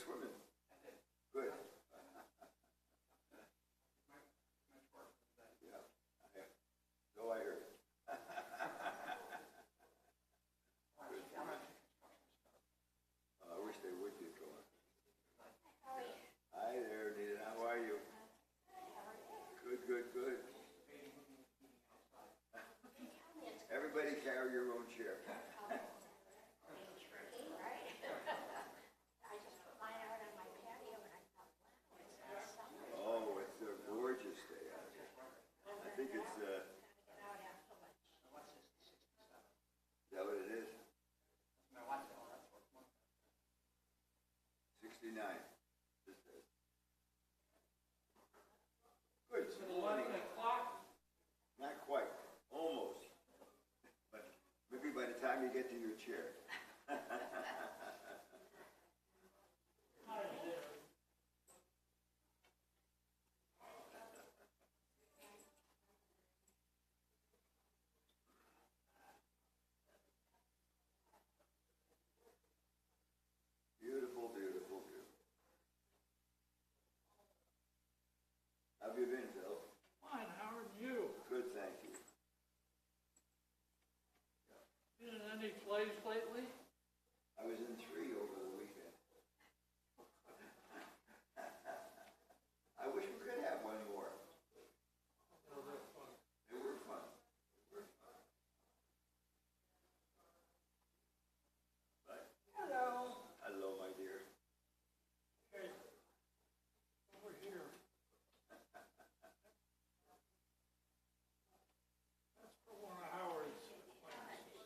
swimming? Good. Yeah. So I heard. I wish they would get going. Hi there, Nita. How are you? Good, good, good. Everybody carry your own chair. Oh, it's a gorgeous day out here. I think it's, is that what it is? 69. Good. It's 11 o'clock. Not quite. Almost. But maybe by the time you get to your chair. Hi there. Beautiful, beautiful, beautiful. How have you been, Phil? Fine, how are you? Good, thank you. Been in any plays lately? I was in 3 over the weekend. I wish we could have one more. Oh, they're fun. They were fun. They were fun. But, Hello. hello, my dear. Okay. Over here. That's for one of Howard's classes.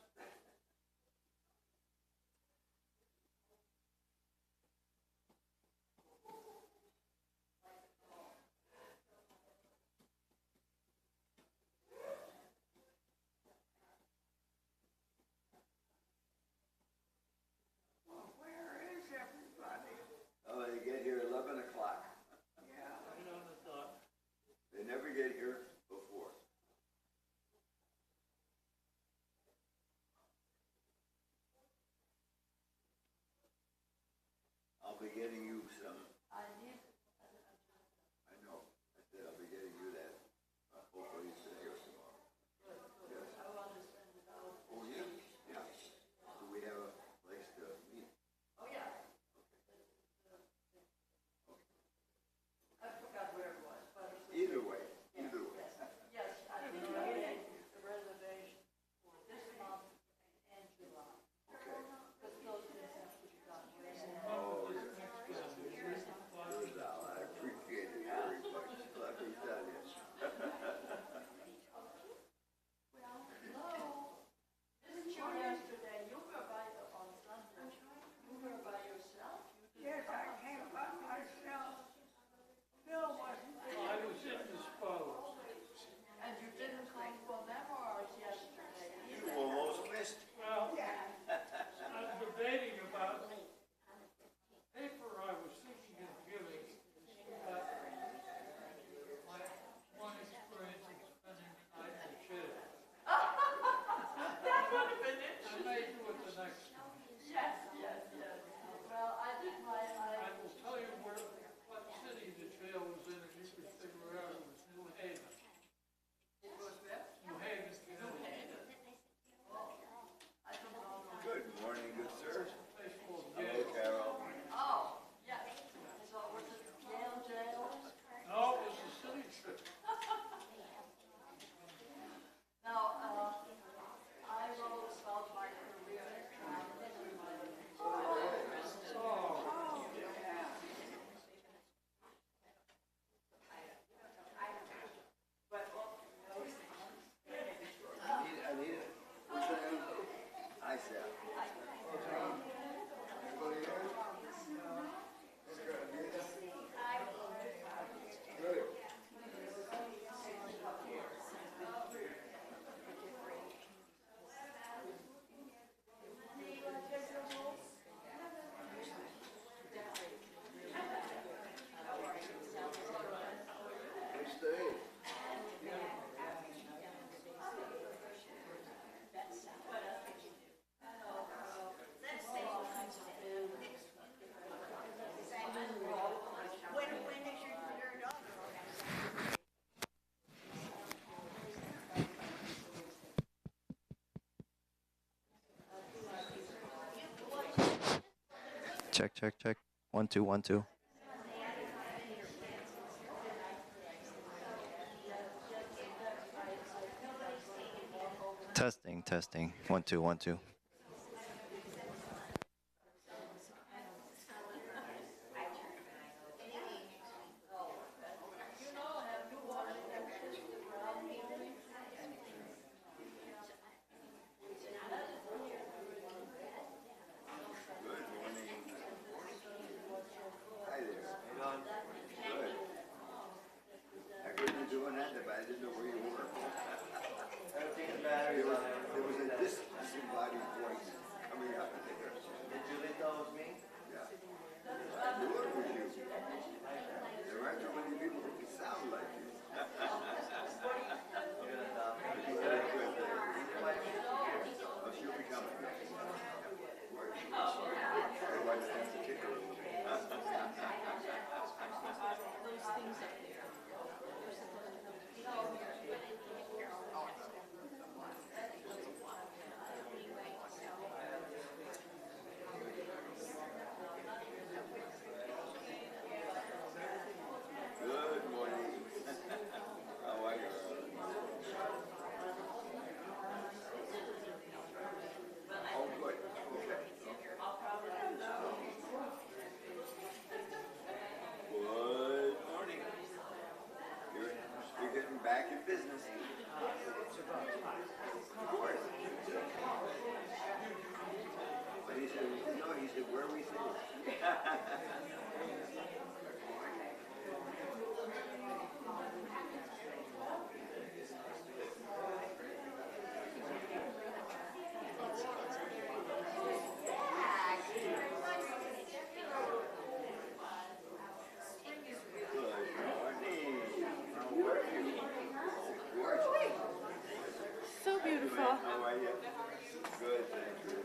Where is everybody? Oh, they get here 11 o'clock. Yeah. Right on the dot. They never get here before. I'll be getting you some. I know. I said I'll be getting you that. Hopefully today or tomorrow. Yes. Oh, yeah? Yeah. Do we have a place to meet? Either way. Either way. Okay. Oh, yes. Well, I appreciate it very much. Let me tell you. Yes, I came by myself. Bill wasn't there. I was indisposed. And you didn't come for memoirs yesterday. You almost missed. Well, Yeah. I'm debating about paper I was thinking of giving, but my one experience of spending the night in the shed. That would have been I interesting. may do it the next time. Yes, yes, yes. Well, I did my, I will tell you what city the jail was in, if you could figure out it was New Haven. it was there. New Haven, Connecticut. I don't know. Good morning, good sir. There's a place called Hello, Yale. Carol. Oh, yes. So was it Yale jail? No, it was a city trip. Now, I wrote about my career traveling with my Check, check, check. 1 2 1 2. Testing, testing. 1 2 1 2. Good morning. Hi there. Good. I heard you doing that, but I didn't know where you were. There was a disembodied voice coming out of there. Did Julie know it was me? Yeah. I knew it was you. There aren't too many people who can sound like you. Very good there. Oh, she'll be coming. Everybody has to kick her a little bit. Good morning. How are you? Oh, good. Okay. Good morning. You're getting back in business. Of course. But he said, no, he said, where are we sitting? Good morning. How are you? Gorgeous. So beautiful. How are you? Good, thank you.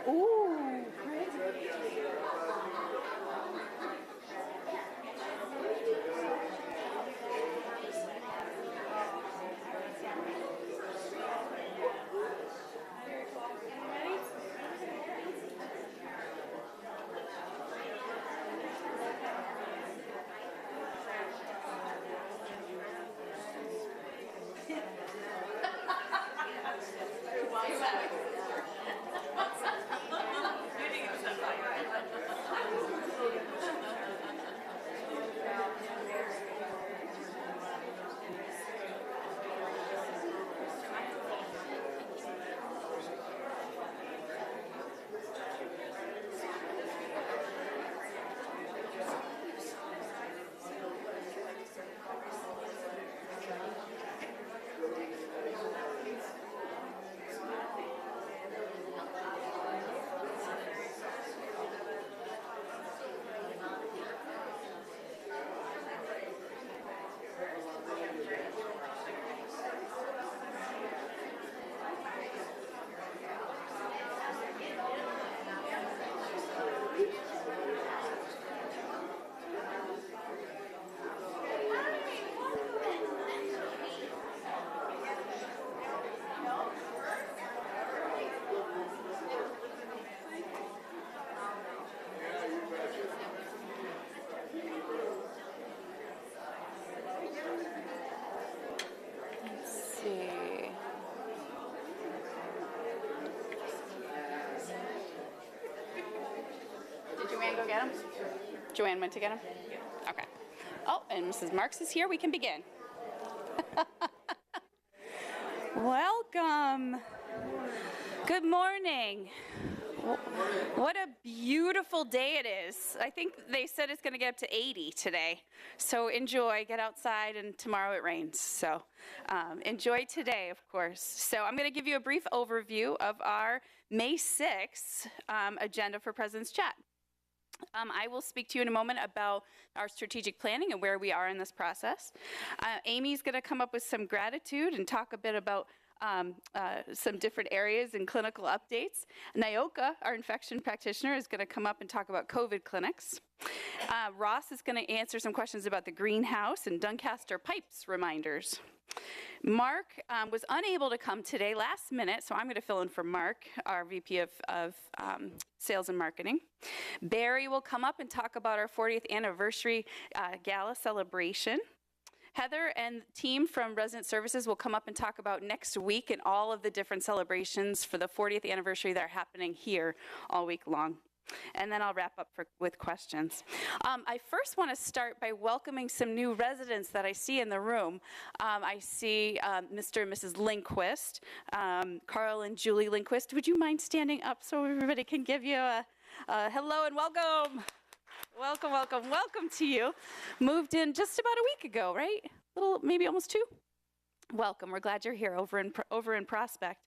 Ooh, great. Let's see. Did Joanne go get him? Joanne went to get him? Okay. Oh, and Mrs. Marks is here. We can begin. Welcome. Good morning. What a beautiful day it is. I think they said it's going to get up to 80 today. So enjoy, get outside, and tomorrow it rains. So enjoy today, of course. So I'm going to give you a brief overview of our May 6th agenda for President's Chat. I will speak to you in a moment about our strategic planning and where we are in this process. Amy's going to come up with some gratitude and talk a bit about some different areas and clinical updates. Nyoka, our infection practitioner, is going to come up and talk about COVID clinics. Ross is going to answer some questions about the greenhouse and Doncaster pipes reminders. Mark was unable to come today last minute, so I'm going to fill in for Mark, our VP of Sales and Marketing. Barry will come up and talk about our 40th anniversary gala celebration. Heather and team from Resident Services will come up and talk about next week and all of the different celebrations for the 40th anniversary that are happening here all week long. And then I'll wrap up with questions. I first want to start by welcoming some new residents that I see in the room. I see Mr. and Mrs. Lindquist, Carl and Julie Lindquist. Would you mind standing up so everybody can give you a hello and welcome? Welcome, welcome, welcome to you. Moved in just about a week ago, right? Maybe almost 2. Welcome. We're glad you're here over in Prospect.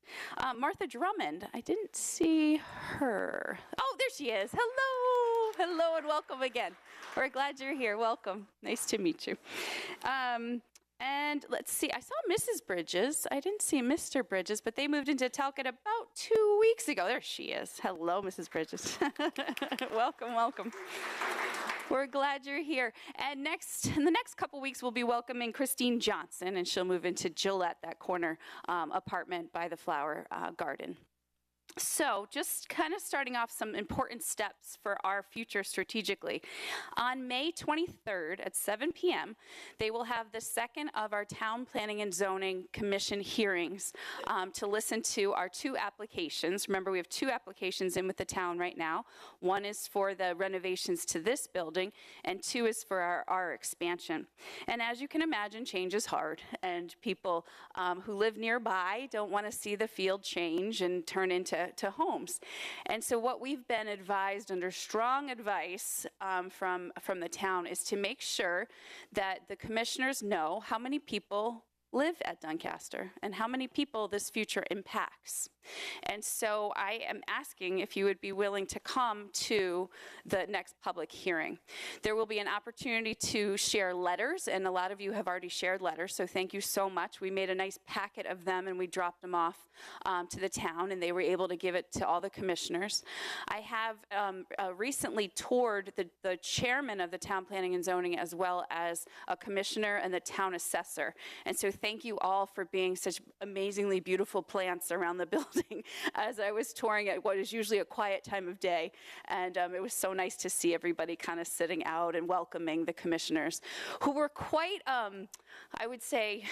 Martha Drummond, I didn't see her. Oh, there she is. Hello. Hello and welcome again. We're glad you're here. Welcome. Nice to meet you. And let's see, I saw Mrs. Bridges. I didn't see Mr. Bridges, but they moved into Talcott about 2 weeks ago. There she is. Hello, Mrs. Bridges. Welcome, welcome. We're glad you're here. And in the next couple weeks, we'll be welcoming Christine Johnson, and she'll move into Gillette, that corner apartment by the flower garden. So just kind of starting off some important steps for our future strategically. On May 23rd at 7 p.m., they will have the second of our Town Planning and Zoning Commission hearings to listen to our 2 applications. Remember, we have 2 applications in with the town right now. One is for the renovations to this building, and 2 is for our expansion. And as you can imagine, change is hard, and people who live nearby don't want to see the field change and turn into homes. And so what we've been advised under strong advice from the town is to make sure that the commissioners know how many people live at Doncaster and how many people this future impacts. And so I am asking if you would be willing to come to the next public hearing. There will be an opportunity to share letters, and a lot of you have already shared letters, so thank you so much. We made a nice packet of them and we dropped them off to the town, and they were able to give it to all the commissioners. I have recently toured the chairman of the Town Planning and Zoning as well as a commissioner and the town assessor. And so thank you all for being such amazingly beautiful plants around the building as I was touring at what is usually a quiet time of day. And it was so nice to see everybody kind of sitting out and welcoming the commissioners, who were quite, I would say,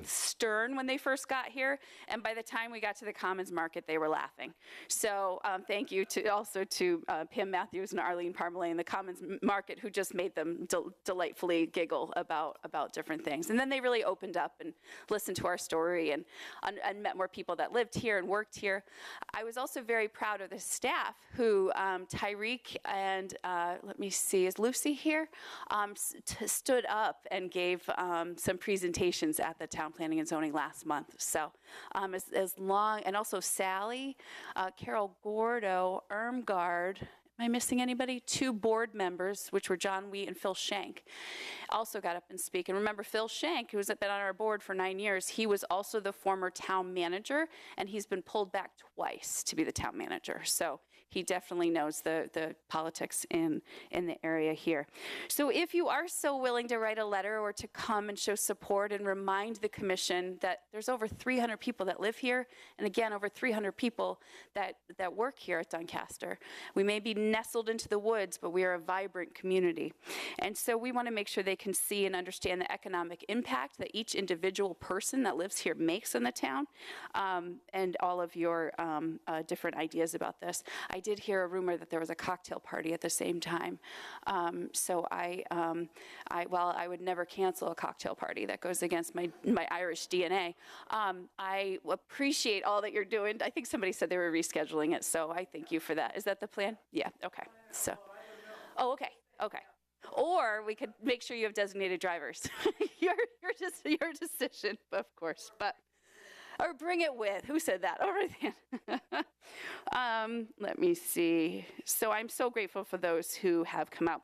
stern when they first got here. And by the time we got to the Commons Market, they were laughing. So thank you also to Pam Matthews and Arlene Parmalee in the Commons Market, who just made them delightfully giggle about different things. And then they really opened up and listened to our story and met more people that lived here and worked here. I was also very proud of the staff who, Tyreek and let me see, is Lucy here? Stood up and gave some presentations at the Town Planning and Zoning last month. So as long, and also Sally, Carol Gordo, Irmgard, am I missing anybody? 2 board members, which were John Wheat and Phil Shank, also got up and speak. And remember, Phil Shank, who has been on our board for 9 years, he was also the former town manager, and he's been pulled back twice to be the town manager. So he definitely knows the politics in the area here. So if you are so willing to write a letter or to come and show support and remind the commission that there's over 300 people that live here, and again, over 300 people that work here at Doncaster. We may be nestled into the woods, but we are a vibrant community. And so we want to make sure they can see and understand the economic impact that each individual person that lives here makes in the town, and all of your different ideas about this. I did hear a rumor that there was a cocktail party at the same time. So while I would never cancel a cocktail party, that goes against my Irish DNA, I appreciate all that you're doing. I think somebody said they were rescheduling it, so I thank you for that. Is that the plan? Yeah, okay. So, oh, okay. Or we could make sure you have designated drivers. Your decision, of course, but. Or bring it with. Who said that? All right. Let me see. So I'm so grateful for those who have come out.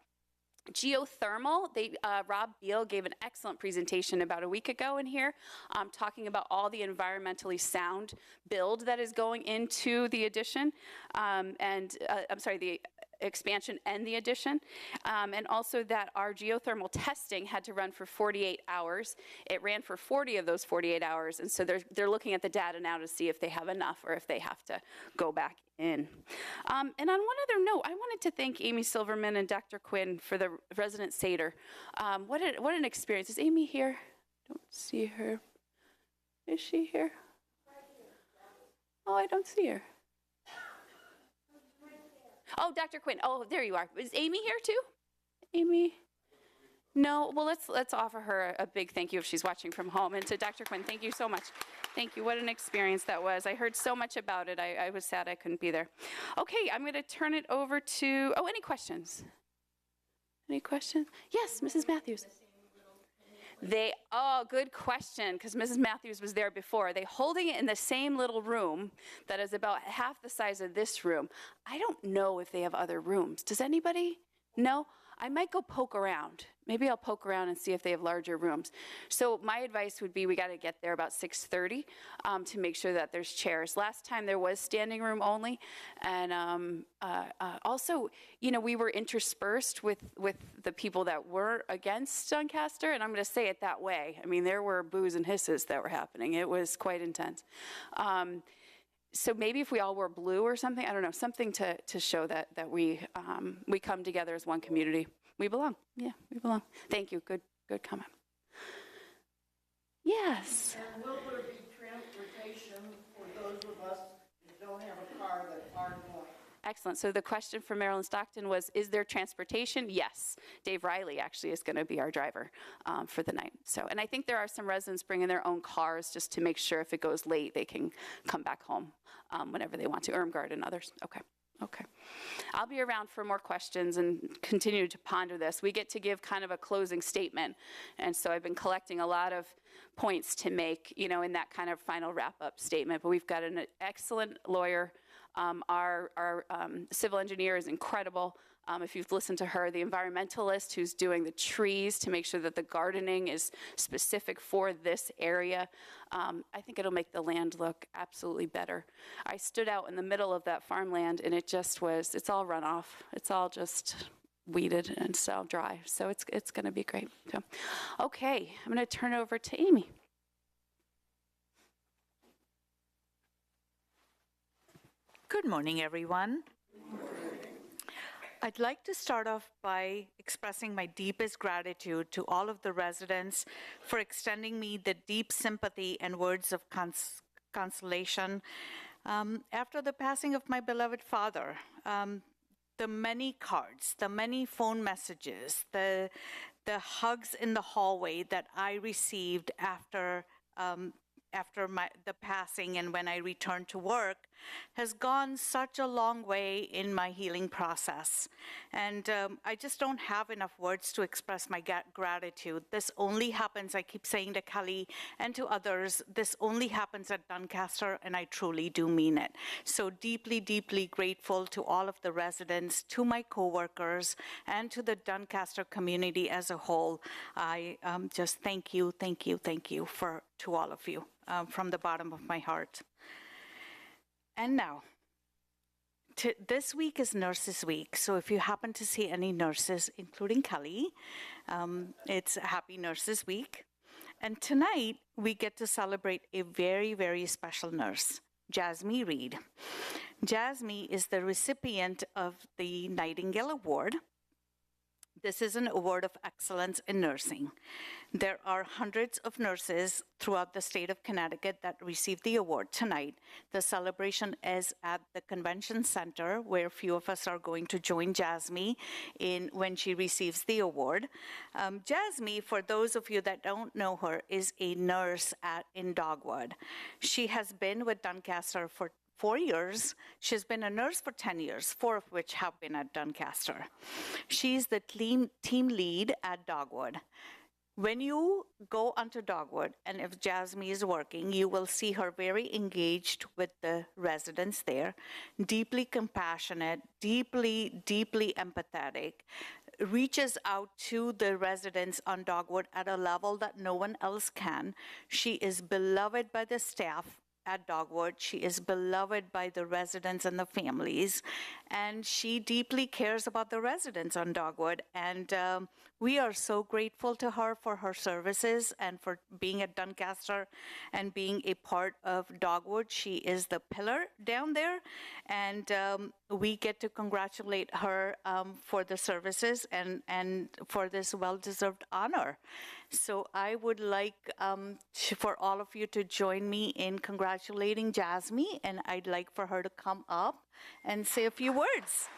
Geothermal, Rob Beal gave an excellent presentation about a week ago in here, talking about all the environmentally sound build that is going into the addition, the expansion and the addition, and also that our geothermal testing had to run for 48 hours. It ran for 40 of those 48 hours, and so they're looking at the data now to see if they have enough or if they have to go back in. And on one other note, I wanted to thank Amy Silverman and Dr. Quinn for the resident Seder. What an experience. Is Amy here? Don't see her. Is she here? Oh, I don't see her. Oh, Dr. Quinn. Oh, there you are. Is Amy here too? Amy? No. Well, let's offer her a big thank you if she's watching from home. And to Dr. Quinn, thank you so much. Thank you. What an experience that was. I heard so much about it. I was sad I couldn't be there. Okay, I'm going to turn it over to, any questions? Any questions? Yes, Mrs. Matthews. Good question, because Mrs. Matthews was there before. They holding it in the same little room that is about half the size of this room. I don't know if they have other rooms. Does anybody know? I might go poke around. Maybe I'll poke around and see if they have larger rooms. So my advice would be we got to get there about 6:30 to make sure that there's chairs. Last time there was standing room only. And also, we were interspersed with the people that were against Doncaster, and I'm going to say it that way. I mean, there were boos and hisses that were happening. It was quite intense. So maybe if we all wore blue or something, I don't know, something to show that we come together as one community. We belong. Yeah, we belong. Thank you. Good comment. Yes. And will there be transportation for those of us who don't have a car that are going? Excellent. So the question from Marilyn Stockton was, is there transportation? Yes. Dave Riley actually is going to be our driver for the night. So, and I think there are some residents bringing their own cars just to make sure if it goes late, they can come back home whenever they want to. Irmgard and others. Okay. I'll be around for more questions and continue to ponder this. We get to give kind of a closing statement. And so I've been collecting a lot of points to make, you know, in that kind of final wrap-up statement. But we've got an excellent lawyer. Our civil engineer is incredible. If you've listened to her, the environmentalist who's doing the trees to make sure that the gardening is specific for this area. I think it'll make the land look absolutely better. I stood out in the middle of that farmland, and it just was, it's all runoff. It's all just weeded and so dry. So it's going to be great. So, okay, I'm going to turn it over to Amy. Good morning, everyone. I'd like to start off by expressing my deepest gratitude to all of the residents for extending me the deep sympathy and words of consolation after the passing of my beloved father. The many cards, the many phone messages, the hugs in the hallway that I received after the passing and when I returned to work has gone such a long way in my healing process. And I just don't have enough words to express my gratitude. This only happens, I keep saying to Kelly and to others, this only happens at Doncaster, and I truly do mean it. So deeply, deeply grateful to all of the residents, to my coworkers, and to the Doncaster community as a whole. I just thank you to all of you from the bottom of my heart. And now, this week is Nurses Week, so if you happen to see any nurses, including Kelly, it's Happy Nurses Week. And tonight, we get to celebrate a very, very special nurse, Jasmine Reed. Jasmine is the recipient of the Nightingale Award. This is an award of excellence in nursing. There are hundreds of nurses throughout the state of Connecticut that receive the award tonight. The celebration is at the convention center, where a few of us are going to join Jasmine when she receives the award. Jasmine, for those of you that don't know her, is a nurse in Dogwood. She has been with Doncaster for 4 years. She's been a nurse for 10 years, 4 of which have been at Doncaster. She's the team lead at Dogwood. When you go onto Dogwood, and if Jasmine is working, you will see her very engaged with the residents there, deeply compassionate, deeply, deeply empathetic, reaches out to the residents on Dogwood at a level that no one else can. She is beloved by the staff at Dogwood. She is beloved by the residents and the families, and she deeply cares about the residents on Dogwood. And we are so grateful to her for her services and for being at Doncaster and being a part of Dogwood. She is the pillar down there, and we get to congratulate her for the services and for this well-deserved honor. So I would like for all of you to join me in congratulating Jasmine, and I'd like for her to come up and say a few words.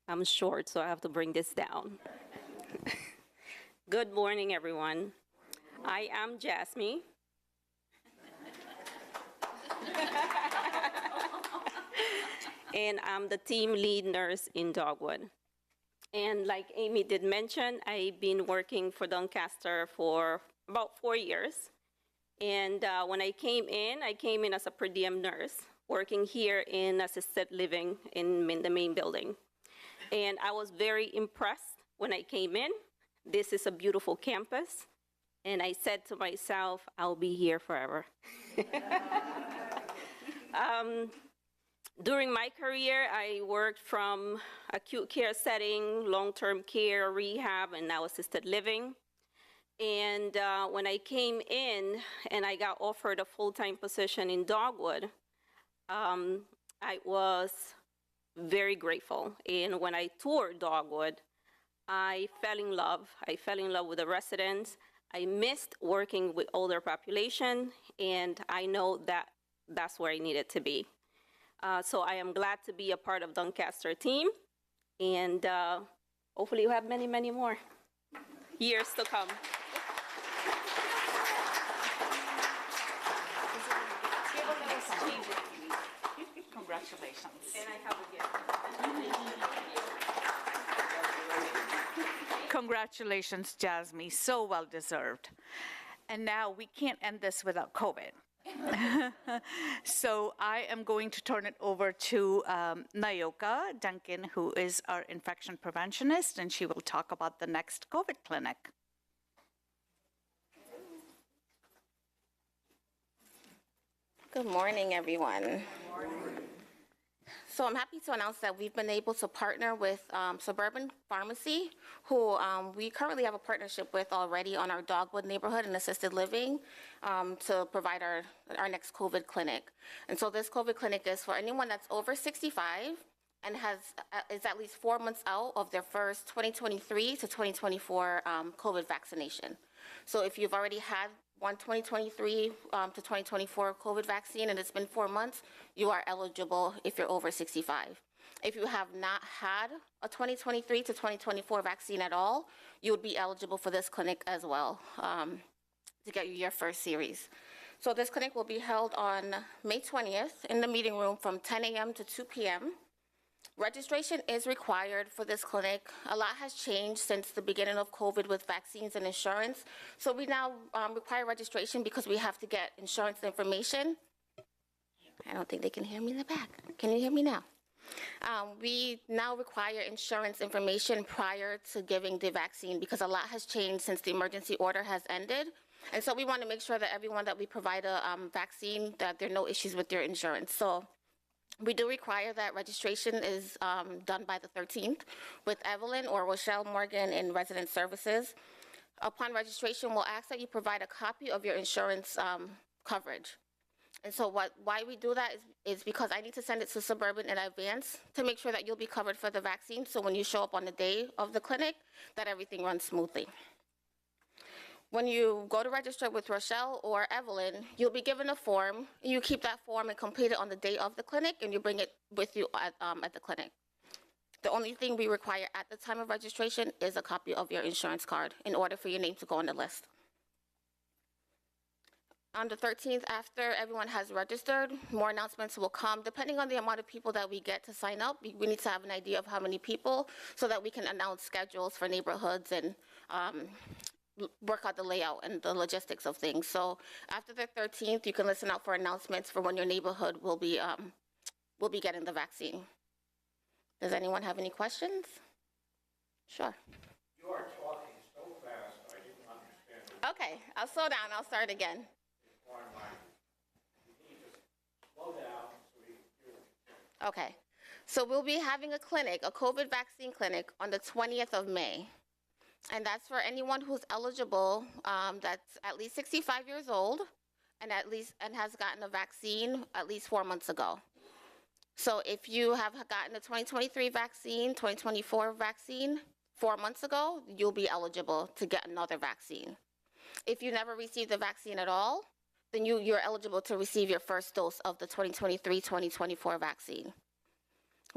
I'm short, so I have to bring this down. Good morning, everyone. I am Jasmine. And I'm the team lead nurse in Dogwood. And like Amy did mention, I've been working for Doncaster for about 4 years. And when I came in as a per diem nurse, working here in assisted living in the main building. And I was very impressed when I came in. This is a beautiful campus. And I said to myself, I'll be here forever. During my career, I worked from acute care setting, long-term care, rehab, and now assisted living. And when I came in and I got offered a full-time position in Dogwood, I was very grateful. And when I toured Dogwood, I fell in love. I fell in love with the residents. I missed working with older population, and I know that that's where I needed to be. So I am glad to be a part of Doncaster team, and hopefully you have many, many more years to come. Congratulations. And I have a gift. Congratulations, Jasmine. So well deserved. And now we can't end this without COVID. So I am going to turn it over to Nayoka Duncan, who is our infection preventionist, and she will talk about the next COVID clinic. Good morning, everyone. So I'm happy to announce that we've been able to partner with Suburban Pharmacy, who we currently have a partnership with already on our Dogwood neighborhood and assisted living to provide our next COVID clinic. And so this COVID clinic is for anyone that's over 65 and is at least 4 months out of their first 2023 to 2024 COVID vaccination. So if you've already had one 2023 to 2024 COVID vaccine and it's been 4 months, you are eligible if you're over 65. If you have not had a 2023 to 2024 vaccine at all, you would be eligible for this clinic as well to get you your first series. So this clinic will be held on May 20th in the meeting room from 10 a.m. to 2 p.m. Registration is required for this clinic. A lot has changed since the beginning of COVID with vaccines and insurance. So we now require registration because we have to get insurance information. I don't think they can hear me in the back. Can you hear me now? We now require insurance information prior to giving the vaccine because a lot has changed since the emergency order has ended. And so we want to make sure that everyone that we provide a vaccine, that there are no issues with their insurance. So we do require that registration is done by the 13th with Evelyn or Rochelle Morgan in resident services. Upon registration, we'll ask that you provide a copy of your insurance coverage. And so why we do that is because I need to send it to Suburban in advance to make sure that you'll be covered for the vaccine. So when you show up on the day of the clinic, that everything runs smoothly. When you go to register with Rochelle or Evelyn, you'll be given a form. You keep that form and complete it on the day of the clinic, and you bring it with you at the clinic. The only thing we require at the time of registration is a copy of your insurance card in order for your name to go on the list. On the 13th, after everyone has registered, more announcements will come. Depending on the amount of people that we get to sign up, we need to have an idea of how many people so that we can announce schedules for neighborhoods and work out the layout and the logistics of things. So after the 13th, you can listen out for announcements for when your neighborhood will be getting the vaccine. Does anyone have any questions? Sure. You are talking so fast, I didn't understand. Okay, I'll slow down. I'll start again. You need to slow down so we can hear what Okay, so we'll be having a clinic, a COVID vaccine clinic, on the 20th of May. And that's for anyone who's eligible, that's at least 65 years old and has gotten a vaccine at least 4 months ago. So if you have gotten the 2023 vaccine, 2024 vaccine 4 months ago, you'll be eligible to get another vaccine. If you never received the vaccine at all, then you're eligible to receive your first dose of the 2023-2024 vaccine.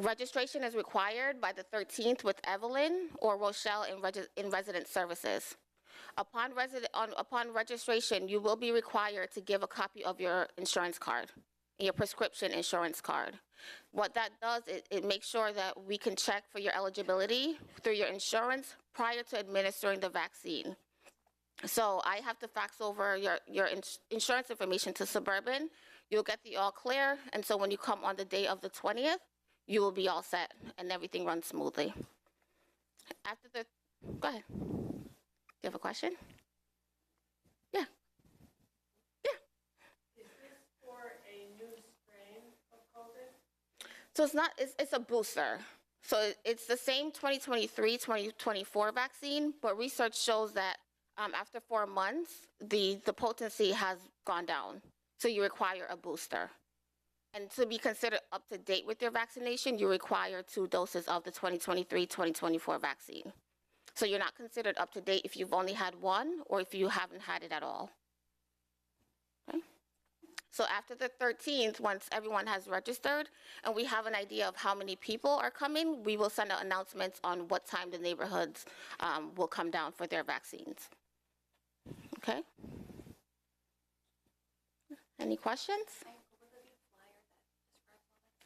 Registration is required by the 13th with Evelyn or Rochelle in resident services. Upon registration, you will be required to give a copy of your insurance card, your prescription insurance card. What that does, it makes sure that we can check for your eligibility through your insurance prior to administering the vaccine. So I have to fax over your insurance information to Suburban. You'll get the all clear, and so when you come on the day of the 20th, you will be all set and everything runs smoothly. Go ahead. Do you have a question? Yeah. Yeah. Is this for a new strain of COVID? So it's a booster. So it's the same 2023-2024 vaccine, but research shows that after 4 months, the potency has gone down. So you require a booster. And to be considered up to date with your vaccination, you require 2 doses of the 2023-2024 vaccine. So you're not considered up to date if you've only had 1 or if you haven't had it at all. Okay. So after the 13th, once everyone has registered and we have an idea of how many people are coming, we will send out announcements on what time the neighborhoods will come down for their vaccines. Okay? Any questions?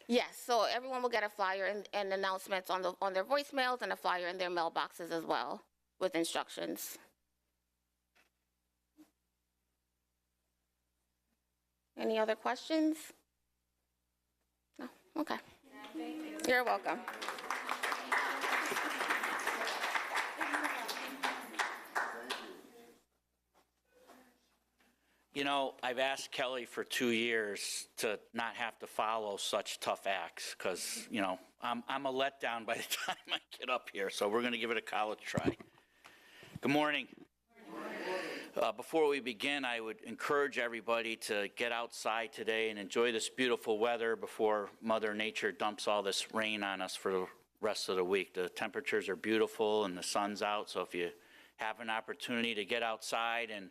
Yes, so everyone will get a flyer and announcements on their voicemails and a flyer in their mailboxes as well with instructions. Any other questions? No? Okay. You're welcome. You know, I've asked Kelly for 2 years to not have to follow such tough acts because, you know, I'm a letdown by the time I get up here, so we're going to give it a college try. Good morning. Before we begin, I would encourage everybody to get outside today and enjoy this beautiful weather before Mother Nature dumps all this rain on us for the rest of the week. The temperatures are beautiful and the sun's out, so if you have an opportunity to get outside and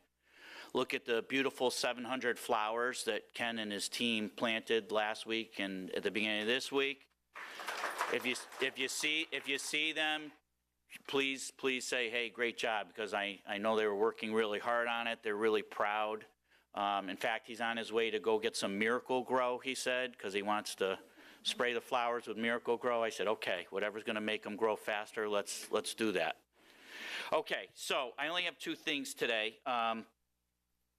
look at the beautiful 700 flowers that Ken and his team planted last week and at the beginning of this week. If you see them, please say, hey, great job, because I know they were working really hard on it. They're really proud. In fact, he's on his way to go get some Miracle-Gro, he said, because he wants to spray the flowers with Miracle-Gro. I said, okay, whatever's going to make them grow faster, let's do that. Okay, so I only have 2 things today.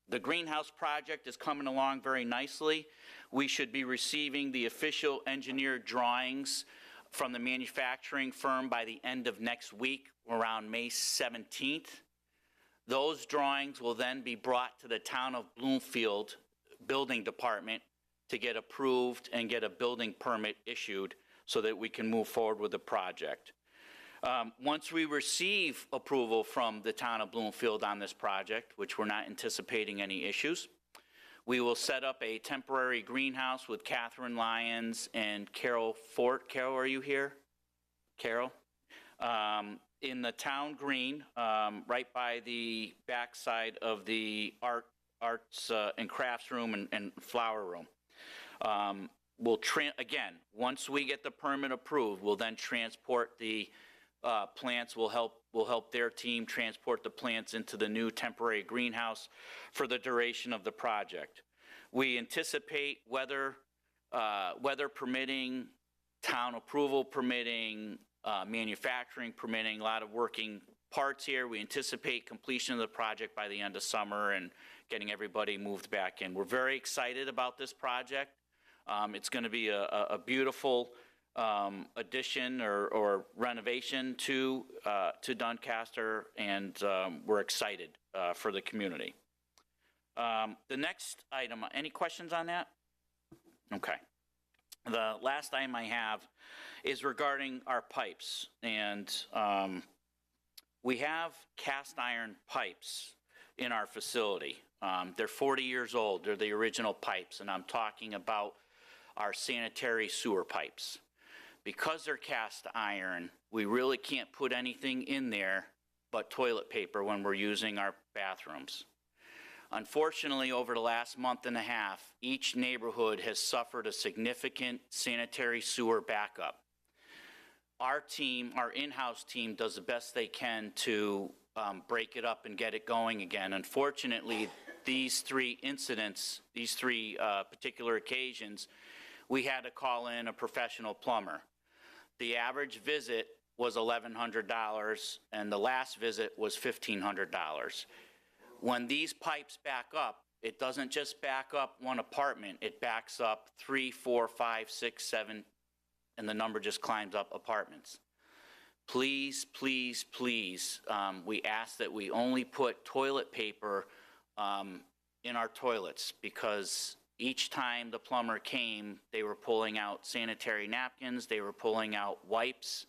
The greenhouse project is coming along very nicely. We should be receiving the official engineered drawings from the manufacturing firm by the end of next week, around May 17th. Those drawings will then be brought to the Town of Bloomfield Building Department to get approved and get a building permit issued so that we can move forward with the project. Once we receive approval from the Town of Bloomfield on this project, which we're not anticipating any issues, we will set up a temporary greenhouse with Catherine Lyons and Carol Fort. Carol, are you here? Carol? In the town green, right by the backside of the arts and crafts room and flower room. Again, once we get the permit approved, we'll then transport the plants. We'll help their team transport the plants into the new temporary greenhouse for the duration of the project. We anticipate weather permitting, town approval permitting, manufacturing permitting, a lot of working parts here. We anticipate completion of the project by the end of summer and getting everybody moved back in. We're very excited about this project. It's going to be a beautiful addition or renovation to Doncaster, and we're excited for the community. The next item, any questions on that? Okay. The last item I have is regarding our pipes, and we have cast iron pipes in our facility. They're 40 years old. They're the original pipes, and I'm talking about our sanitary sewer pipes. Because they're cast iron, we really can't put anything in there but toilet paper when we're using our bathrooms. Unfortunately, over the last month and a half, each neighborhood has suffered a significant sanitary sewer backup. Our team, our in-house team, does the best they can to break it up and get it going again. Unfortunately, these 3 incidents, these 3 particular occasions, we had to call in a professional plumber. The average visit was $1,100, and the last visit was $1,500. When these pipes back up, it doesn't just back up one apartment, it backs up 3, 4, 5, 6, 7, and the number just climbs up apartments. Please, please, please, we ask that we only put toilet paper in our toilets, because each time the plumber came, they were pulling out sanitary napkins, they were pulling out wipes.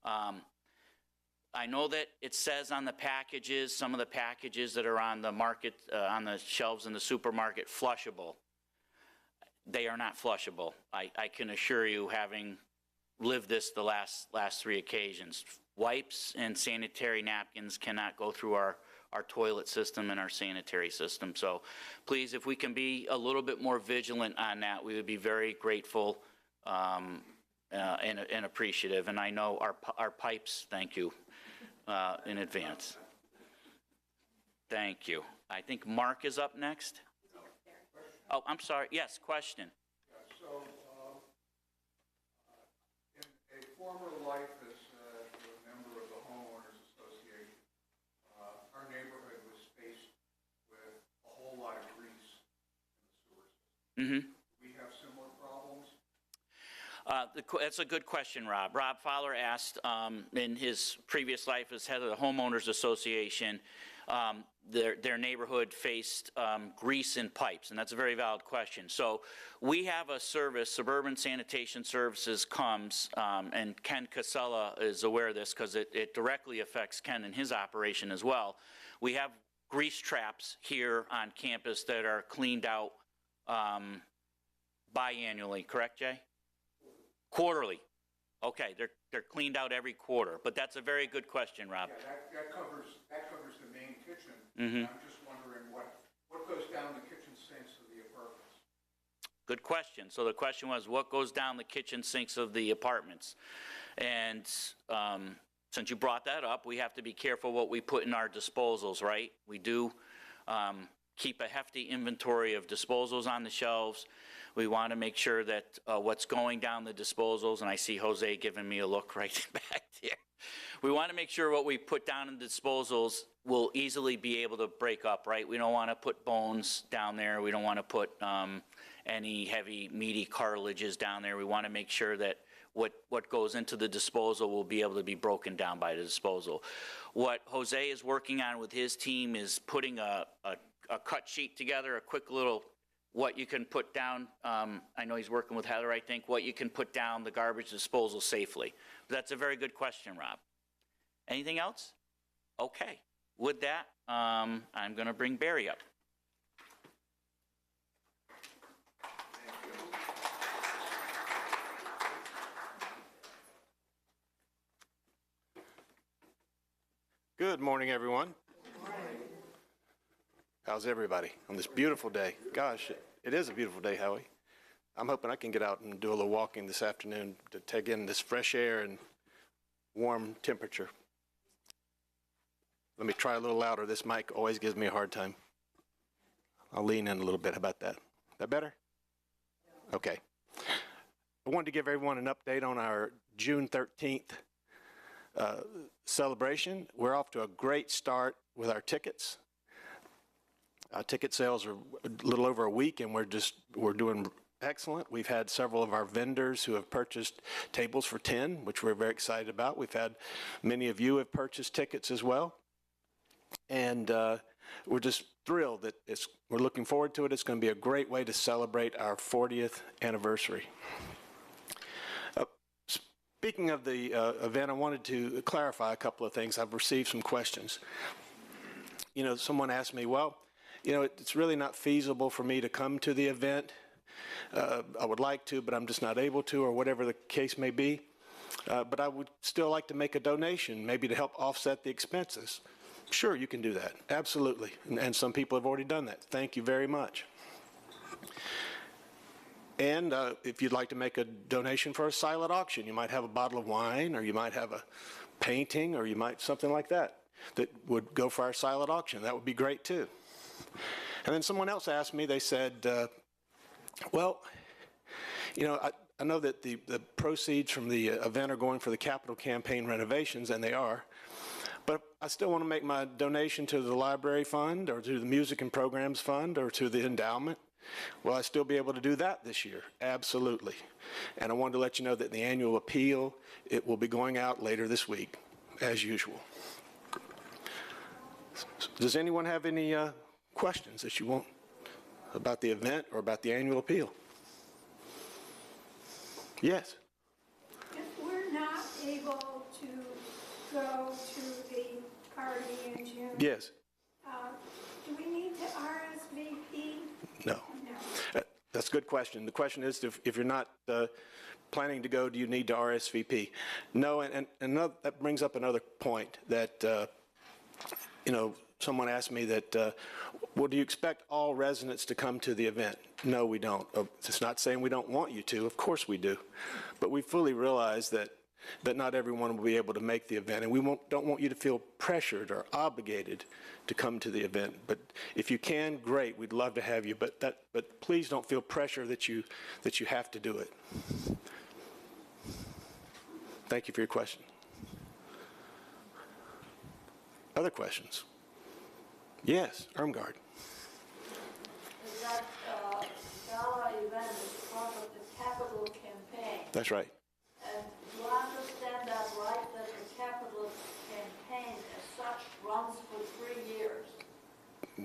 I know that it says on the packages, some of the packages that are on the market, on the shelves in the supermarket, flushable. They are not flushable. I can assure you, having lived this the last 3 occasions. Wipes and sanitary napkins cannot go through our toilet system and our sanitary system. So please, if we can be a little bit more vigilant on that, we would be very grateful and appreciative. And I know our pipes, thank you in advance. Thank you. I think Mark is up next. Oh, I'm sorry. Yes, question. So, We have similar problems? That's a good question, Rob. Rob Fowler asked in his previous life as head of the homeowners association, their neighborhood faced grease in pipes, and that's a very valid question. So we have a service, Suburban Sanitation Services comes, and Ken Casella is aware of this because it directly affects Ken and his operation as well. We have grease traps here on campus that are cleaned out biannually, correct, Jay? Quarterly. Okay, they're cleaned out every quarter, but that's a very good question, Rob. Yeah, that covers the main kitchen. Mm-hmm. I'm just wondering what goes down the kitchen sinks of the apartments? Good question. So the question was, what goes down the kitchen sinks of the apartments? And since you brought that up, we have to be careful what we put in our disposals, right? We do keep a hefty inventory of disposals on the shelves. We want to make sure that what's going down the disposals, and I see Jose giving me a look right back there. We want to make sure what we put down in the disposals will easily be able to break up, right? We don't want to put bones down there. We don't want to put any heavy, meaty cartilages down there. We want to make sure that what goes into the disposal will be able to be broken down by the disposal. What Jose is working on with his team is putting a cut sheet together, a quick little what you can put down. I know he's working with Heather, I think, what you can put down the garbage disposal safely. But that's a very good question, Rob. Anything else? Okay. With that, I'm going to bring Barry up. Good morning, everyone. How's everybody on this beautiful day? Gosh, it is a beautiful day, Howie. I'm hoping I can get out and do a little walking this afternoon to take in this fresh air and warm temperature. Let me try a little louder. This mic always gives me a hard time. I'll lean in a little bit. How about that? That better? Okay. I wanted to give everyone an update on our June 13th celebration. We're off to a great start with our tickets. Ticket sales are a little over a week, and we're doing excellent. We've had several of our vendors who have purchased tables for 10, which we're very excited about. We've had many of you have purchased tickets as well, and we're just thrilled that we're looking forward to it. It's going to be a great way to celebrate our 40th anniversary. Speaking of the event, I wanted to clarify a couple of things. I've received some questions. You know, someone asked me, well, you know, it's really not feasible for me to come to the event. I would like to, but I'm just not able to, or whatever the case may be. But I would still like to make a donation, maybe to help offset the expenses. Sure, you can do that. Absolutely. And some people have already done that. Thank you very much. And if you'd like to make a donation for a silent auction, you might have a bottle of wine, or you might have a painting, or you might something like that would go for our silent auction. That would be great too. And then someone else asked me, they said, well, you know, I know that the proceeds from the event are going for the capital campaign renovations, and they are, but I still want to make my donation to the library fund, or to the music and programs fund, or to the endowment. Will I still be able to do that this year? Absolutely. And I wanted to let you know that the annual appeal, it will be going out later this week, as usual. Does anyone have any questions that you want about the event or about the annual appeal? Yes? If we're not able to go to the party in June, Yes. Do we need to RSVP? No. That's a good question. The question is, if you're not planning to go, do you need to RSVP? No, and that brings up another point that, you know, someone asked me that, well, do you expect all residents to come to the event? No, we don't. It's not saying we don't want you to. Of course we do. But we fully realize that not everyone will be able to make the event, and we don't want you to feel pressured or obligated to come to the event. But if you can, great. We'd love to have you. But please don't feel pressure that you have to do it. Thank you for your question. Other questions? Yes, Irmgard. Is that gala event is part of the capital campaign. That's right. And do I understand that right, that the capital campaign as such runs for 3 years?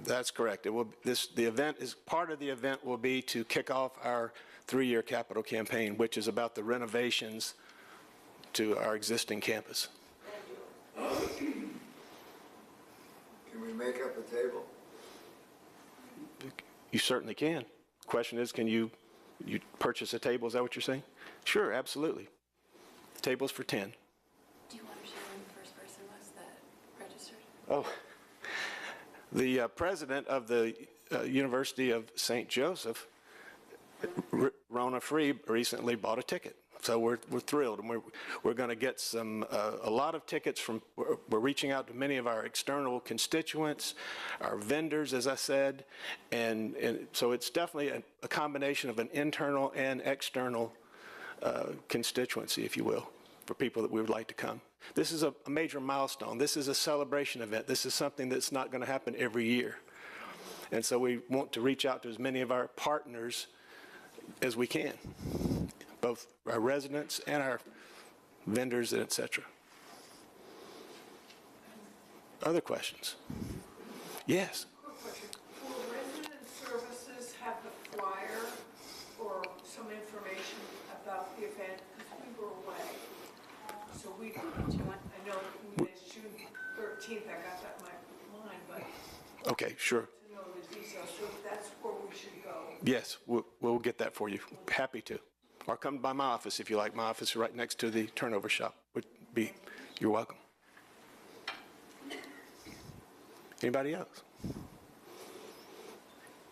That's correct. It will, the event is, part of the event will be to kick off our 3-year capital campaign, which is about the renovations to our existing campus. Can we make up a table? You certainly can. Question is, can you purchase a table? Is that what you're saying? Sure, absolutely. The table's for 10. Do you want to share when the first person was that registered? Oh, the president of the University of St. Joseph, Rona Free, recently bought a ticket. So we're thrilled, and we're going to get a lot of tickets from. We're reaching out to many of our external constituents, our vendors, as I said, and so it's definitely a combination of an internal and external constituency, if you will, for people that we would like to come. This is a major milestone. This is a celebration event. This is something that's not going to happen every year, and so we want to reach out to as many of our partners as we can, both our residents and our vendors, et cetera. Other questions? Yes. Quick question. Will resident services have the flyer or some information about the event? Because we were away. So we, I know it's June 13th, I got that in my mind, but Okay, sure. to know the details, so that's where we should go. Yes, we'll get that for you. Happy to. Or come by my office if you like. My office is right next to the turnover shop. You're welcome. Anybody else?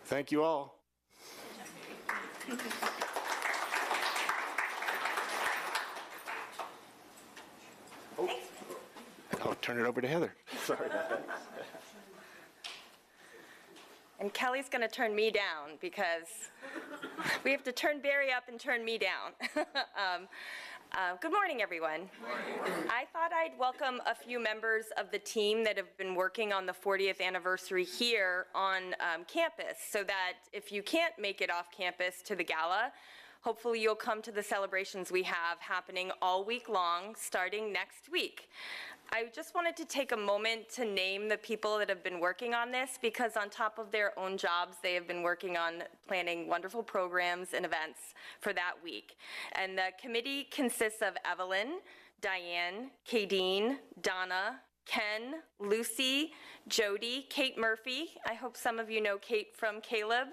Thank you all. I'll turn it over to Heather. Sorry about that. And Kelly's going to turn me down because we have to turn Barry up and turn me down. Good morning, everyone. I thought I'd welcome a few members of the team that have been working on the 40th anniversary here on campus, so that if you can't make it off campus to the gala, hopefully you'll come to the celebrations we have happening all week long, starting next week. I just wanted to take a moment to name the people that have been working on this, because on top of their own jobs, they have been working on planning wonderful programs and events for that week. And the committee consists of Evelyn, Diane, Kadeen, Donna, Ken, Lucy, Jody, Kate Murphy. I hope some of you know Kate from Caleb.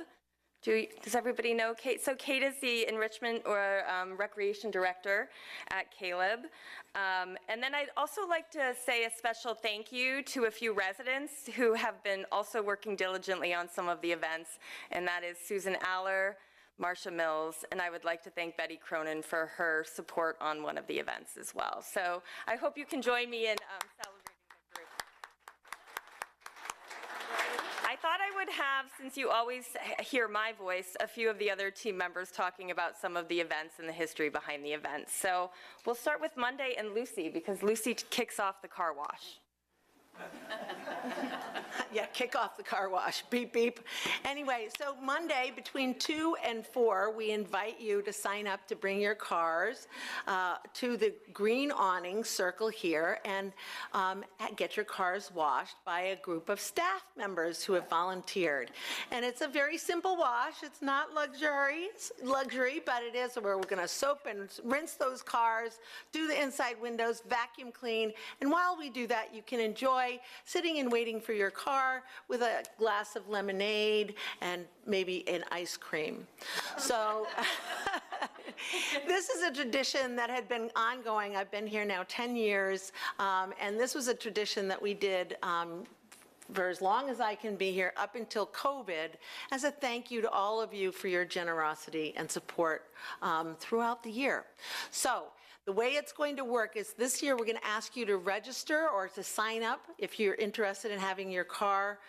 Does everybody know Kate? So Kate is the enrichment or recreation director at Caleb. And then I'd also like to say a special thank you to a few residents who have been also working diligently on some of the events, and that is Susan Aller, Marcia Mills, and I would like to thank Betty Cronin for her support on one of the events as well. So I hope you can join me in celebrating. I thought I would have, since you always hear my voice, a few of the other team members talking about some of the events and the history behind the events. So we'll start with Monday and Lucy, because Lucy kicks off the car wash. Yeah, kick off the car wash, beep, beep. Anyway, so Monday between 2 and 4, we invite you to sign up to bring your cars to the green awning circle here and get your cars washed by a group of staff members who have volunteered. And it's a very simple wash. It's not luxury, but it is where we're gonna soap and rinse those cars, do the inside windows, vacuum clean, and while we do that, you can enjoy sitting and waiting for your car with a glass of lemonade and maybe an ice cream. So this is a tradition that had been ongoing. I've been here now 10 years, and this was a tradition that we did for as long as I can be here, up until COVID, as a thank you to all of you for your generosity and support throughout the year. So the way it's going to work is this year we're going to ask you to register or to sign up if you're interested in having your car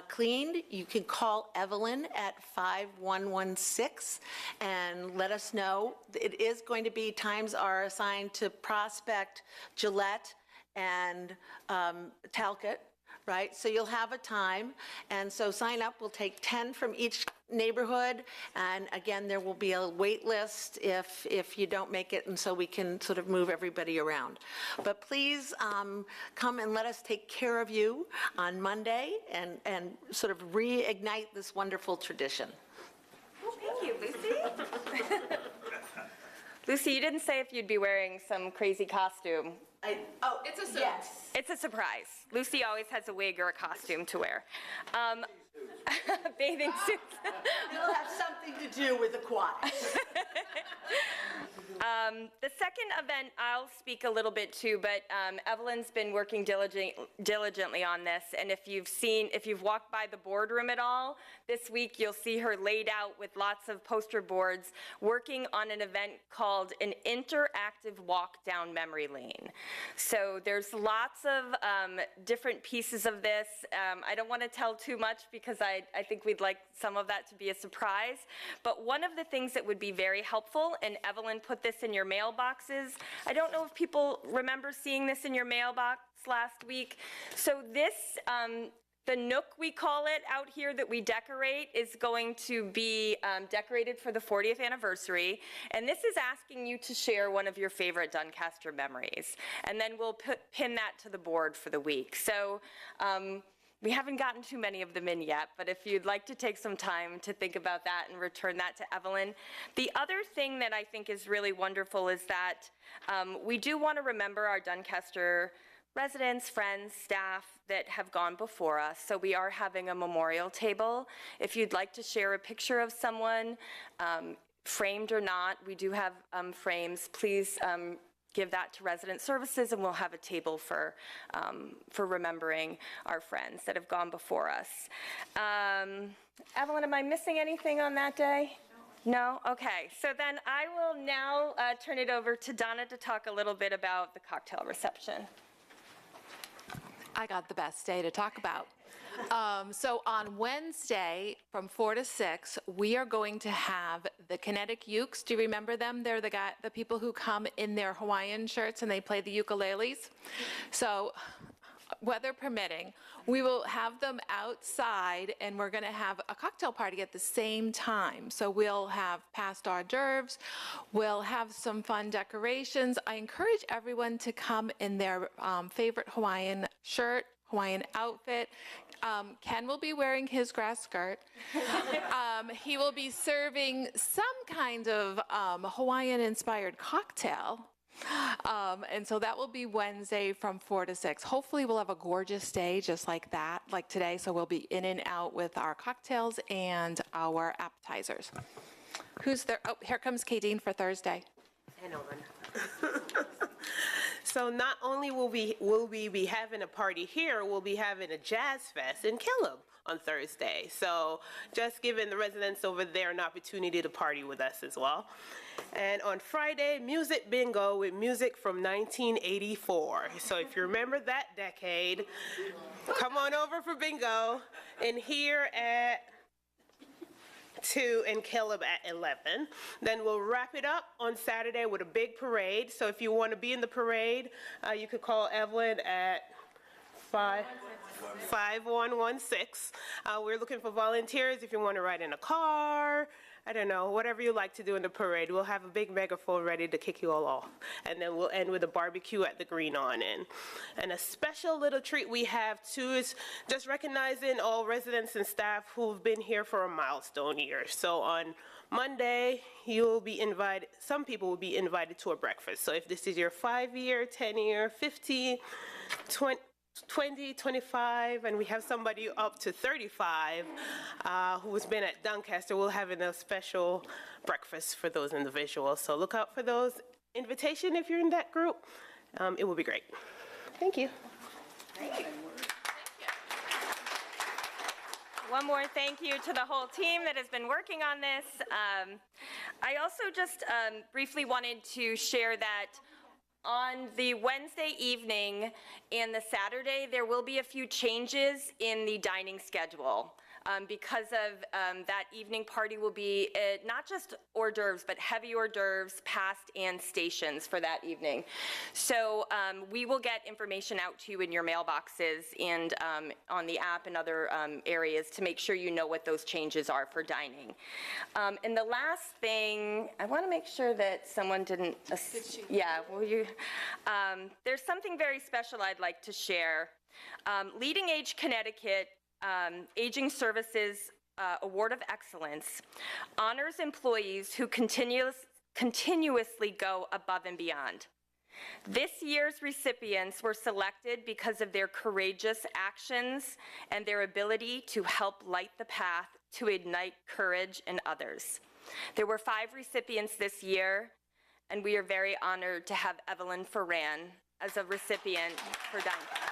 cleaned. You can call Evelyn at 5116 and let us know. It is going to be, times are assigned to Prospect, Gillette, and Talcott. right? So you'll have a time, and so sign up. We'll take 10 from each neighborhood, and again, there will be a wait list if you don't make it, and so we can sort of move everybody around. But please come and let us take care of you on Monday and sort of reignite this wonderful tradition. Thank you, Lucy. Lucy, you didn't say if you'd be wearing some crazy costume. It's a yes. It's a surprise. Lucy always has a wig or a costume to wear. Bathing suits. It'll have something to do with aquatics. The second event I'll speak a little bit to, but Evelyn's been working diligently on this, and if you've walked by the boardroom at all this week, you'll see her laid out with lots of poster boards working on an event called an interactive walk down memory lane. So there's lots of different pieces of this. I don't want to tell too much because I think we'd like some of that to be a surprise, but one of the things that would be very helpful, and Evelyn put this in your mailboxes. I don't know if people remember seeing this in your mailbox last week. So this, the nook we call it out here that we decorate is going to be decorated for the 40th anniversary. And this is asking you to share one of your favorite Doncaster memories. And then we'll pin that to the board for the week. So we haven't gotten too many of them in yet, but if you'd like to take some time to think about that and return that to Evelyn. The other thing that I think is really wonderful is that we do want to remember our Doncaster residents, friends, staff that have gone before us. So we are having a memorial table. If you'd like to share a picture of someone, framed or not, we do have frames. Please give that to resident services, and we'll have a table for remembering our friends that have gone before us. Evelyn, am I missing anything on that day? No? Okay. So then I will now turn it over to Donna to talk a little bit about the cocktail reception. I got the best day to talk about. So on Wednesday from 4 to 6, we are going to have the Kinetic Ukes. Do you remember them? They're the people who come in their Hawaiian shirts and they play the ukuleles. So weather permitting, we will have them outside, and we're going to have a cocktail party at the same time. So we'll have past hors d'oeuvres, we'll have some fun decorations. I encourage everyone to come in their favorite Hawaiian shirt, Hawaiian outfit. Ken will be wearing his grass skirt. He will be serving some kind of Hawaiian-inspired cocktail. And so that will be Wednesday from 4 to 6. Hopefully we'll have a gorgeous day just like that, like today. So we'll be in and out with our cocktails and our appetizers. Who's there? Oh, here comes Kadeen for Thursday. And on. So not only will we be having a party here, we'll be having a jazz fest in Killam on Thursday. So just giving the residents over there an opportunity to party with us as well. And on Friday, music bingo with music from 1984. So if you remember that decade, come on over for bingo. And here at 2 and Caleb at 11. Then we'll wrap it up on Saturday with a big parade. So if you want to be in the parade, you could call Evelyn at 5116. We're looking for volunteers if you want to ride in a car, I don't know, whatever you like to do in the parade. We'll have a big megaphone ready to kick you all off. And then we'll end with a barbecue at the Green Awning. And a special little treat we have too is just recognizing all residents and staff who've been here for a milestone year. So on Monday, you'll be invited, some people will be invited to a breakfast. So if this is your 5-year, 10-year, 15, 20, 25, and we have somebody up to 35 who's been at Doncaster. We'll have a special breakfast for those individuals. So look out for those invitation if you're in that group. It will be great. Thank you. Thank you. One more thank you to the whole team that has been working on this. I also just briefly wanted to share that on the Wednesday evening and the Saturday, there will be a few changes in the dining schedule. Because of that evening party will be not just hors d'oeuvres, but heavy hors d'oeuvres, past and stations for that evening. So we will get information out to you in your mailboxes and on the app and other areas to make sure you know what those changes are for dining. And the last thing, I want to make sure that someone didn't, yeah, will you? There's something very special I'd like to share. Leading Age Connecticut Aging Services Award of Excellence honors employees who continuously go above and beyond. This year's recipients were selected because of their courageous actions and their ability to help light the path to ignite courage in others. There were 5 recipients this year, and we are very honored to have Evelyn Ferran as a recipient for Dine Festival.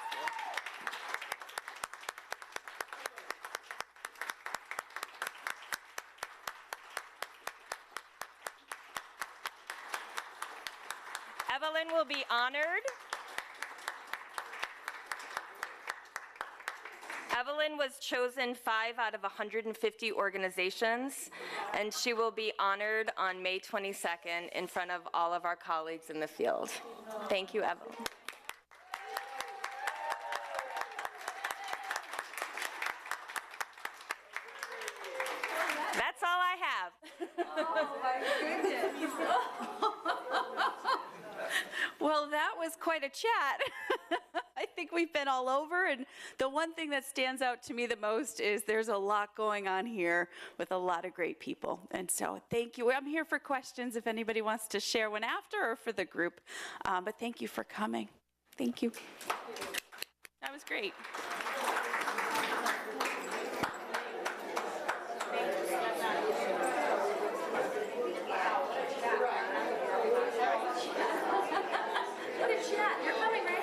Evelyn will be honored. Evelyn was chosen 5 out of 150 organizations, and she will be honored on May 22nd in front of all of our colleagues in the field. Thank you, Evelyn. That's all I have. Oh, my goodness. Well, that was quite a chat. I think we've been all over, and the one thing that stands out to me the most is there's a lot going on here with a lot of great people. And so thank you. I'm here for questions if anybody wants to share one after or for the group. But thank you for coming. Thank you. That was great. What a chat. You're coming, right?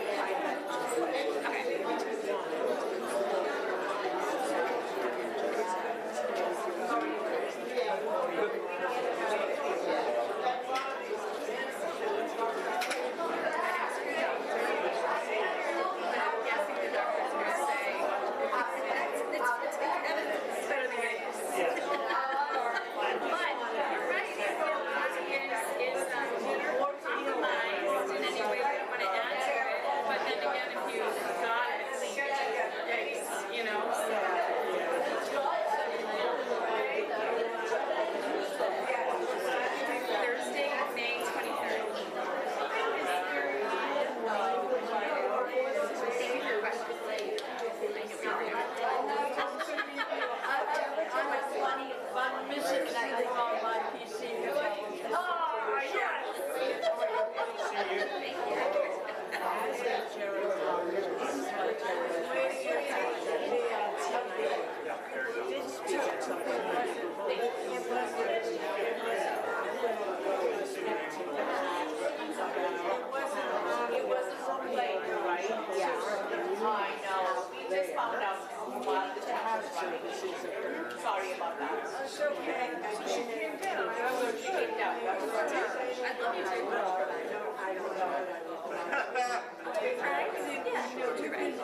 Sorry about that. It's okay. She came down. She came down. I love you too. I don't know. Right? Yeah, no, you're right.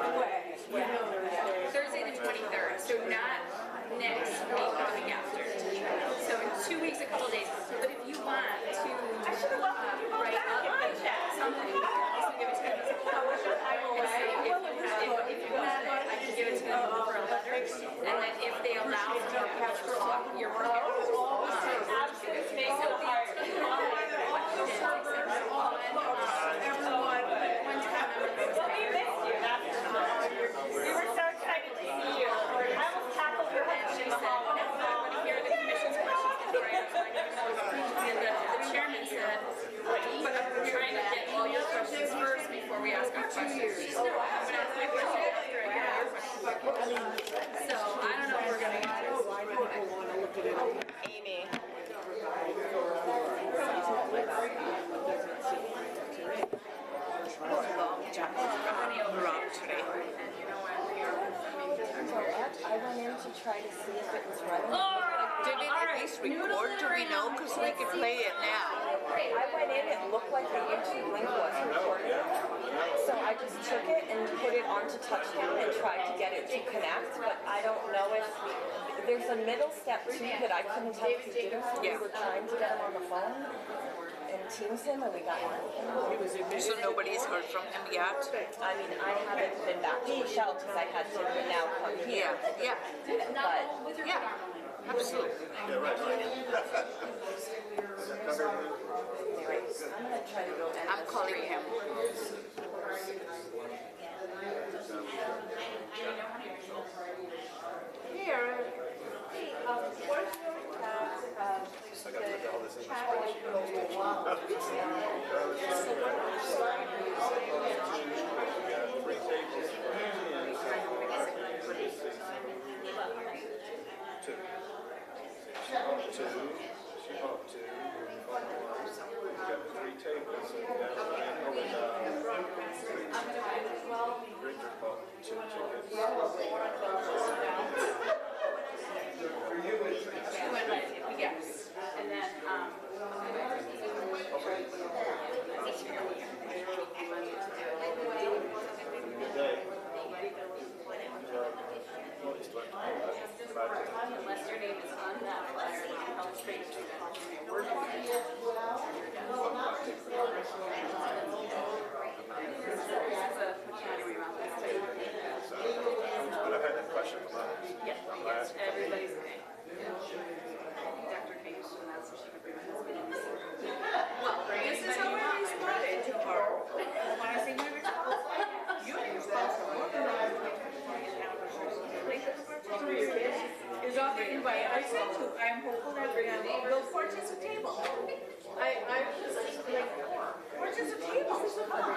Thursday the 23rd, so not next week, the week after. So in 2 weeks, a couple days. But if you want to write up something, you can give it to them. If you want it, I can give it to them for a letter. And then if they allow for your proposal, we were so excited to see you. I almost tackled your head in the hall. I want to hear the commission's questions before I and the chairman said, but we're trying to get all your questions first before we ask our questions. So I'm going to ask my question after I get your questions. So I don't know if we're going to get it. Amy. I went in to try to see if it was right. Did it at least record? Do we know? Because we can play it now. I went in, it looked like the YouTube link was recorded. So I just took it and put it onto Touchdown and tried to get it to connect, but I don't know if There's a middle step too that I couldn't tell if you did or not. We were trying to get him on the phone and Teams him, and we got him. So nobody's heard from him yet? I mean, I haven't been back to Michelle because I had to now come here. Yeah, But yeah, absolutely. Anyways, I'm gonna try to go. I'm calling him. Here. Where's your tab? The chat. Yes, and then, unless your name is on that flyer, you can help straight to the word. But I've had that question about it. Yes, everybody's name. Dr. Case, and that's what she could bring my husband. Well, this is already started to her. When I say you're responsible, is on the invite. I said to, I'm hopeful that they'll purchase a table. I was like, purchase a table. Come on.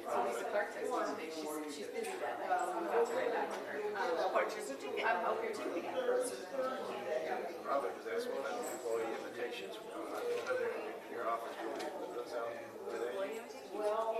So Lisa Clark texted me today. She's busy that night. So I'm about to write back to her. Purchase a ticket. I'm out here too. Robert, because that's one of the employee invitations. Your office will be put those out today. Well,